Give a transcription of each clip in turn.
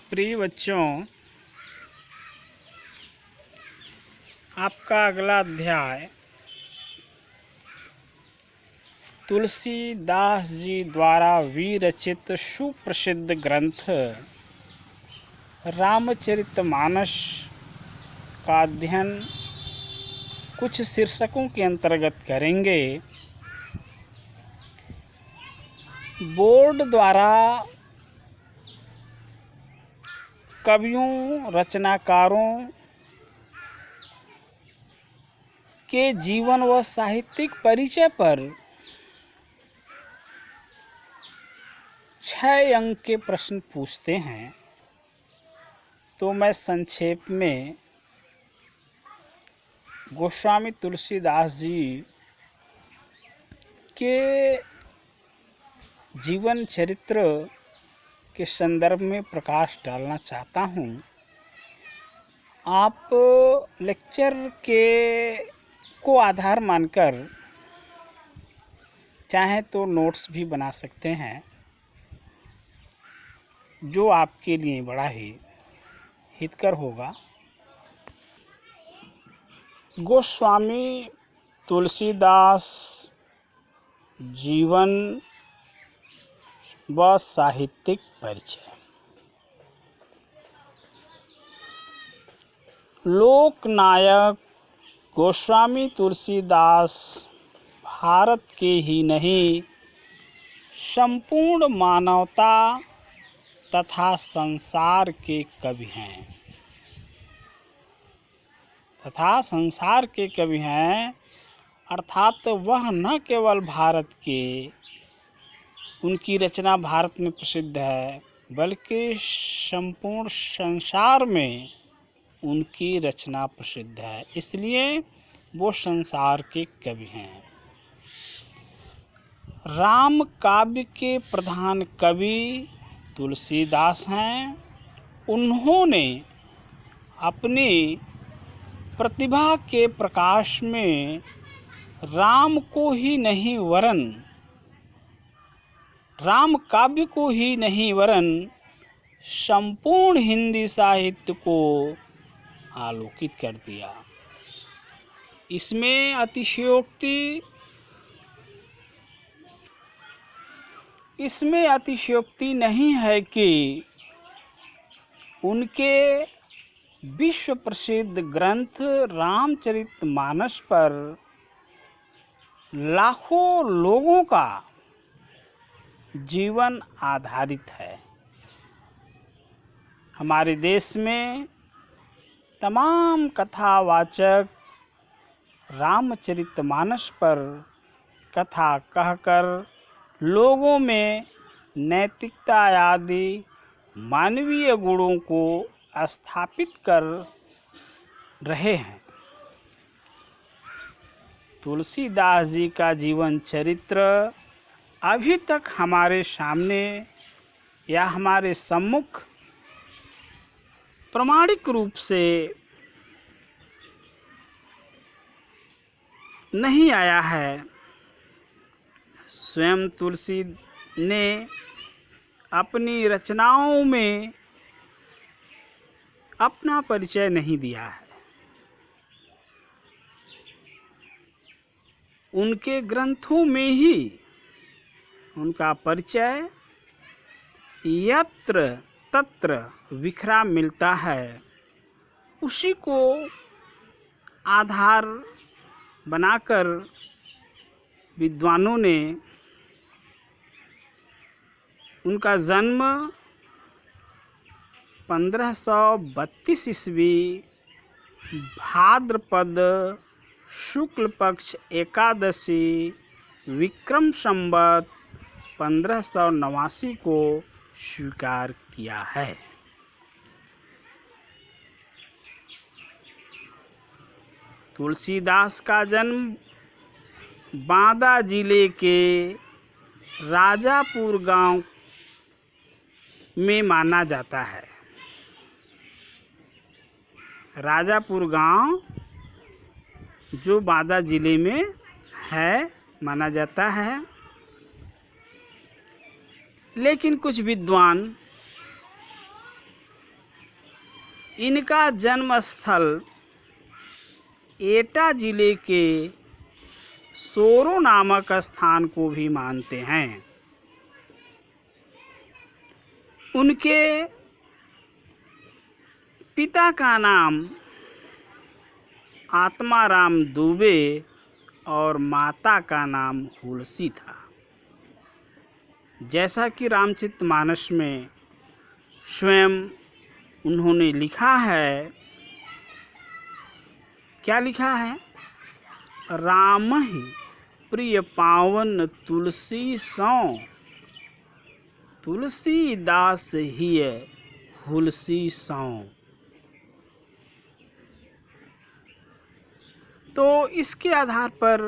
प्रिय बच्चों, आपका अगला अध्याय तुलसीदास जी द्वारा विरचित सुप्रसिद्ध ग्रंथ रामचरितमानस का अध्ययन कुछ शीर्षकों के अंतर्गत करेंगे। बोर्ड द्वारा कवियों, रचनाकारों के जीवन व साहित्यिक परिचय पर 6 अंक के प्रश्न पूछते हैं। तो मैं संक्षेप में गोस्वामी तुलसीदास जी के जीवन चरित्र के संदर्भ में प्रकाश डालना चाहता हूँ। आप लेक्चर को आधार मानकर चाहे तो नोट्स भी बना सकते हैं, जो आपके लिए बड़ा ही हितकर होगा। गोस्वामी तुलसीदास जीवन व साहित्यिक परिचय। लोकनायक गोस्वामी तुलसीदास भारत के ही नहीं, संपूर्ण मानवता तथा संसार के कवि हैं। अर्थात वह न केवल भारत के, उनकी रचना भारत में प्रसिद्ध है, बल्कि संपूर्ण संसार में उनकी रचना प्रसिद्ध है। इसलिए वो संसार के कवि हैं। राम काव्य के प्रधान कवि तुलसीदास हैं। उन्होंने अपनी प्रतिभा के प्रकाश में राम काव्य को ही नहीं वरन संपूर्ण हिंदी साहित्य को आलोकित कर दिया। इसमें अतिशयोक्ति नहीं है कि उनके विश्व प्रसिद्ध ग्रंथ रामचरितमानस पर लाखों लोगों का जीवन आधारित है। हमारे देश में तमाम कथावाचक रामचरितमानस पर कथा कहकर लोगों में नैतिकता आदि मानवीय गुणों को स्थापित कर रहे हैं। तुलसीदास जी का जीवन चरित्र अभी तक हमारे सामने या हमारे सम्मुख प्रमाणिक रूप से नहीं आया है। स्वयं तुलसी ने अपनी रचनाओं में अपना परिचय नहीं दिया है। उनके ग्रंथों में ही उनका परिचय यत्र तत्र बिखरा मिलता है। उसी को आधार बनाकर विद्वानों ने उनका जन्म 1532 ईस्वी भाद्रपद शुक्ल पक्ष एकादशी विक्रम संवत 1589 को स्वीकार किया है। तुलसीदास का जन्म बांदा जिले के राजापुर गांव में माना जाता है। राजापुर गांव जो बांदा जिले में है माना जाता है। लेकिन कुछ विद्वान इनका जन्म स्थल एटा जिले के सोरो नामक स्थान को भी मानते हैं। उनके पिता का नाम आत्माराम दुबे और माता का नाम हुलसी था। जैसा कि रामचरितमानस में स्वयं उन्होंने लिखा है, क्या लिखा है? राम ही प्रिय पावन तुलसी सौ, तुलसीदास ही हुलसी सौ। तो इसके आधार पर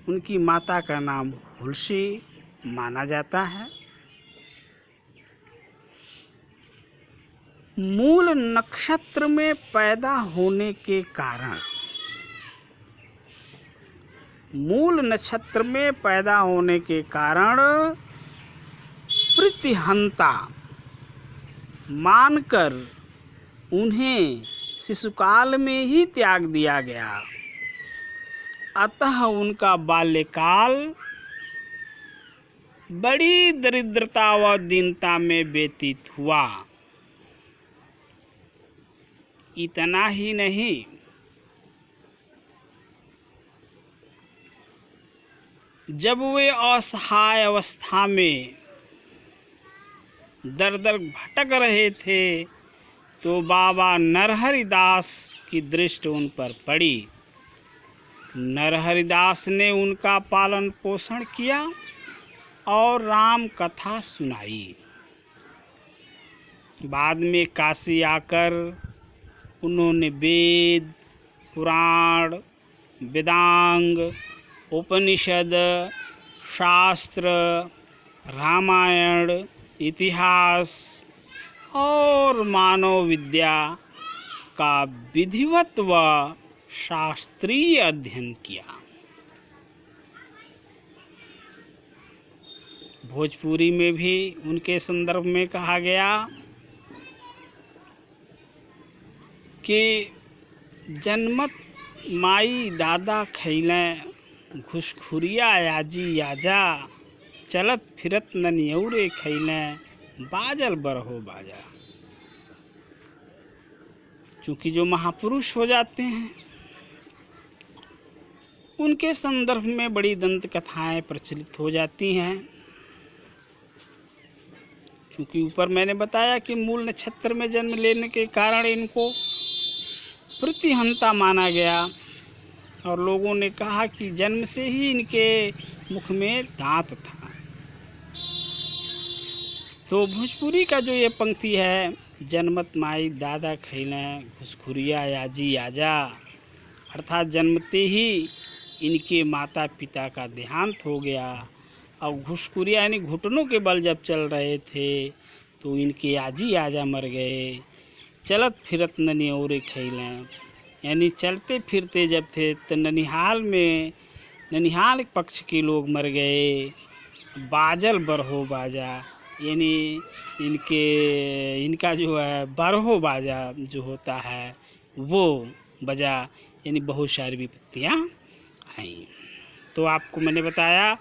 उनकी माता का नाम हुलसी माना जाता है। मूल नक्षत्र में पैदा होने के कारण, मूल नक्षत्र में पैदा होने के कारण प्रतिहंता मानकर उन्हें शिशुकाल में ही त्याग दिया गया। अतः उनका बाल्यकाल बड़ी दरिद्रता व दीनता में व्यतीत हुआ। इतना ही नहीं, जब वे असहाय अवस्था में दर दर भटक रहे थे तो बाबा नरहरिदास की दृष्टि उन पर पड़ी। नरहरिदास ने उनका पालन पोषण किया और राम कथा सुनाई। बाद में काशी आकर उन्होंने वेद, पुराण, वेदांग, उपनिषद, शास्त्र, रामायण, इतिहास और मानव विद्या का विधिवत व शास्त्रीय अध्ययन किया। भोजपुरी में भी उनके संदर्भ में कहा गया कि जन्मत माई दादा खैलें, घुसखुरिया आजी आजा, चलत फिरत ननियौरे खैलें, बाजल बरहो बाजा। चूँकि जो महापुरुष हो जाते हैं उनके संदर्भ में बड़ी दंत कथाएं प्रचलित हो जाती हैं। क्योंकि ऊपर मैंने बताया कि मूल नक्षत्र में जन्म लेने के कारण इनको प्रतिहंता माना गया और लोगों ने कहा कि जन्म से ही इनके मुख में दांत था। तो भोजपुरी का जो ये पंक्ति है, जन्मत माई दादा खैलें, घुसखुरिया आजी आजा, अर्थात जन्मते ही इनके माता पिता का देहांत हो गया और घुसखुरिया यानी घुटनों के बल जब चल रहे थे तो इनके आजी आजा मर गए। चलत फिरत ननियौरे खैलें, यानी चलते फिरते जब थे तो ननिहाल पक्ष के लोग मर गए। बाजल बरहो बाजा, यानी इनका जो है बरहो बाजा जो होता है वो बजा, यानी बहुत सारी विपत्तियाँ आई। तो आपको मैंने बताया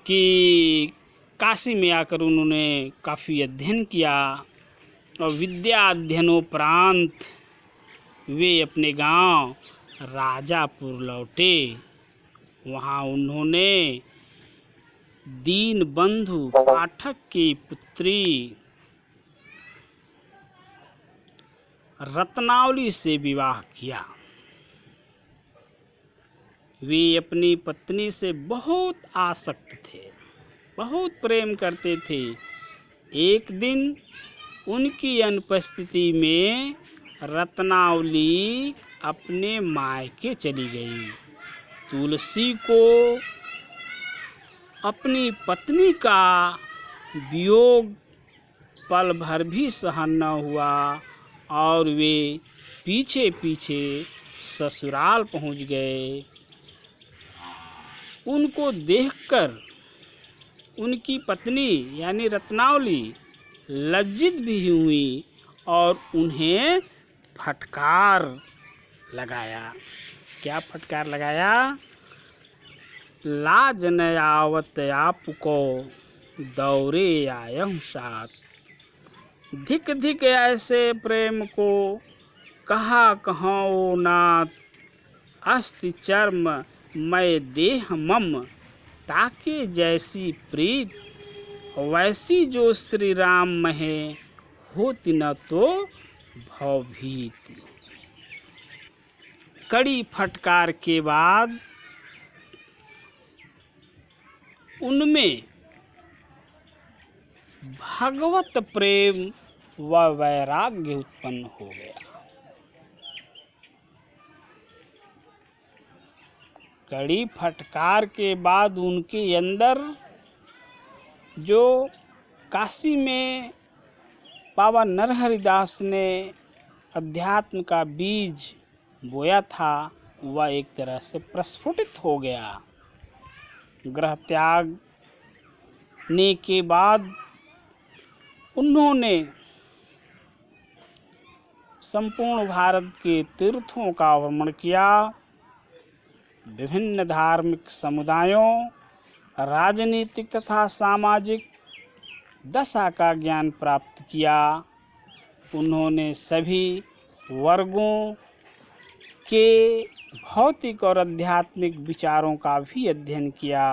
कि काशी में आकर उन्होंने काफ़ी अध्ययन किया और विद्या अध्ययनोपरांत वे अपने गांव राजापुर लौटे। वहाँ उन्होंने दीनबंधु पाठक की पुत्री रत्नावली से विवाह किया। वे अपनी पत्नी से बहुत आसक्त थे, बहुत प्रेम करते थे। एक दिन उनकी अनुपस्थिति में रत्नावली अपने मायके चली गई। तुलसी को अपनी पत्नी का वियोग पल भर भी सहन न हुआ और वे पीछे पीछे ससुराल पहुंच गए। उनको देखकर उनकी पत्नी यानी रत्नावली लज्जित भी हुई और उन्हें फटकार लगाया। क्या फटकार लगाया? लाज न आवत आपको दौरे आयम साथ, धिक धिक ऐसे प्रेम को कहा कहो नाथ, अस्ति चर्म मैं देह मम ताके जैसी प्रीत, वैसी जो श्री राम महे होती न तो भवभीति। कड़ी फटकार के बाद उनमें भगवत प्रेम व वैराग्य उत्पन्न हो गया। कड़ी फटकार के बाद उनके अंदर जो काशी में बाबा नरहरिदास ने अध्यात्म का बीज बोया था वह एक तरह से प्रस्फुटित हो गया। ग्रह त्याग ने के बाद उन्होंने संपूर्ण भारत के तीर्थों का भ्रमण किया, विभिन्न धार्मिक समुदायों, राजनीतिक तथा सामाजिक दशा का ज्ञान प्राप्त किया। उन्होंने सभी वर्गों के भौतिक और आध्यात्मिक विचारों का भी अध्ययन किया।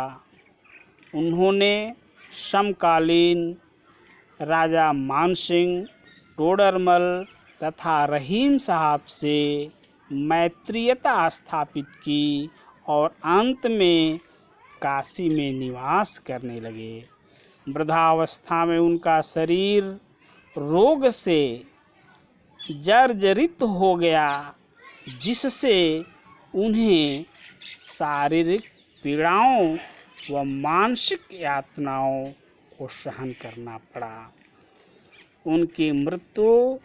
उन्होंने समकालीन राजा मानसिंह, टोडरमल तथा रहीम साहब से मैत्रीयता स्थापित की और अंत में काशी में निवास करने लगे। वृद्धावस्था में उनका शरीर रोग से जर्जरित हो गया, जिससे उन्हें शारीरिक पीड़ाओं व मानसिक यातनाओं को सहन करना पड़ा। उनकी मृत्यु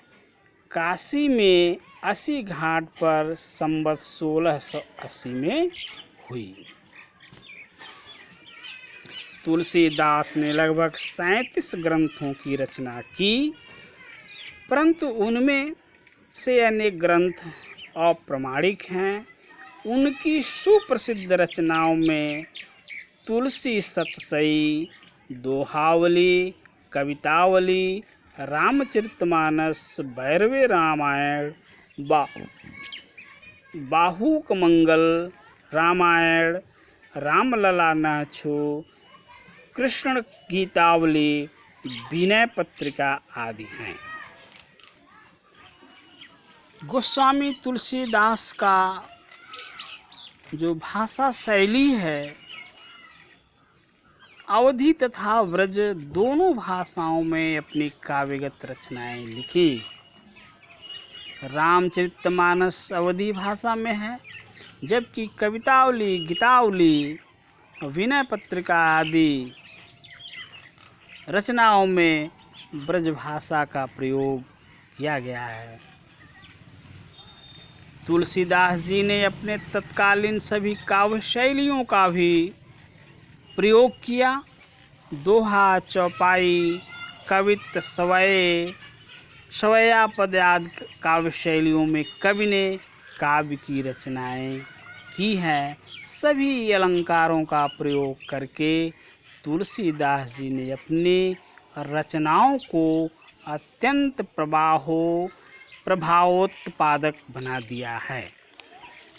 काशी में 80 घाट पर संवत 1680 में हुई। तुलसीदास ने लगभग 37 ग्रंथों की रचना की, परंतु उनमें से अनेक ग्रंथ अप्रामाणिक हैं। उनकी सुप्रसिद्ध रचनाओं में तुलसी सतसई, दोहावली, कवितावली, रामचरितमानस, भैरवी रामायण, बाहुक मंगल रामायण, रामलला नाचू, कृष्ण गीतावली, विनय पत्रिका आदि हैं। गोस्वामी तुलसीदास का जो भाषा शैली है, अवधी तथा व्रज दोनों भाषाओं में अपनी काव्यगत रचनाएं लिखी। रामचरितमानस अवधी भाषा में है, जबकि कवितावली, गीतावली, विनय पत्रिका आदि रचनाओं में ब्रज भाषा का प्रयोग किया गया है। तुलसीदास जी ने अपने तत्कालीन सभी काव्य शैलियों का भी प्रयोग किया। दोहा, चौपाई, कवित्त, सवय, सवैया पद आदि काव्य शैलियों में कवि ने काव्य की रचनाएं की हैं। सभी अलंकारों का प्रयोग करके तुलसीदास जी ने अपनी रचनाओं को अत्यंत प्रभावोत्पादक बना दिया है।